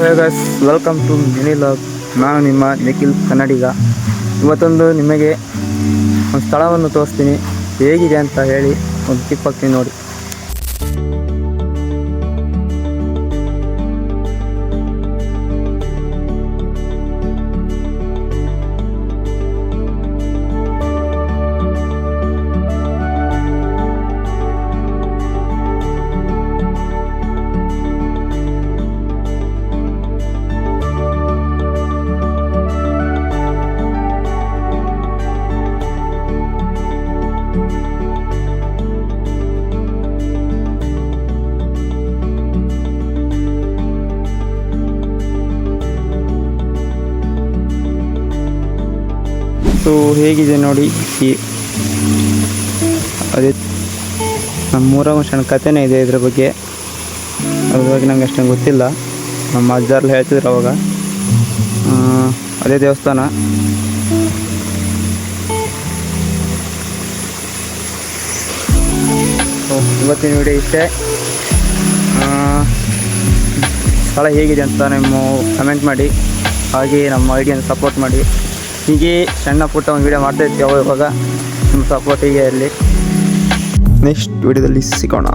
Hey guys, welcome to mini log. ನಾನು ನಿಮ್ಮ ನಿಖಿಲ್ ಕನ್ನಡಿಗ. ಇವತ್ತೊಂದು ನಿಮಗೆ ಒಂದು ಸ್ಥಳವನ್ನು ತೋರಿಸ್ತೀನಿ. ಹೇಗಿದೆ ಅಂತ ಹೇಳಿ ಒಂದು ಕ್ಲಿಪ್ ಹಾಕ್ತೀನಿ ನೋಡಿ. ಸೊ ಹೇಗಿದೆ ನೋಡಿ. ಅದೇ ನಮ್ಮೂರ ಒಂದು ಕಥೆನೇ ಇದೆ ಇದ್ರ ಬಗ್ಗೆ. ಅದ್ರ ಬಗ್ಗೆ ನಂಗೆ ಅಷ್ಟೊಂದು ಗೊತ್ತಿಲ್ಲ. ನಮ್ಮ ಅಜ್ಜಾರೆಲ್ಲ ಹೇಳ್ತಿದ್ರು ಅವಾಗ. ಅದೇ ದೇವಸ್ಥಾನ. ಇವತ್ತಿನ ವಿಡಿಯೋ ಇಷ್ಟೇ. ಸ್ಥಳ ಹೇಗಿದೆ ಅಂತ ನಿಮ್ಮ ಕಮೆಂಟ್ ಮಾಡಿ. ಹಾಗೆ ನಮ್ಮ ಐಡಿಯನ್ನು ಸಪೋರ್ಟ್ ಮಾಡಿ. ಹೀಗೆ ಸಣ್ಣ ಪುಟ್ಟ ಒಂದು ವೀಡಿಯೋ ಮಾಡ್ತಾಯಿರ್ತೀವಿ ಇವಾಗ. ನಿಮ್ಮ ಸಪೋರ್ಟ್ ಹೀಗೆ ಇರಲಿ. ನೆಕ್ಸ್ಟ್ ವಿಡಿಯೋದಲ್ಲಿ ಸಿಗೋಣ.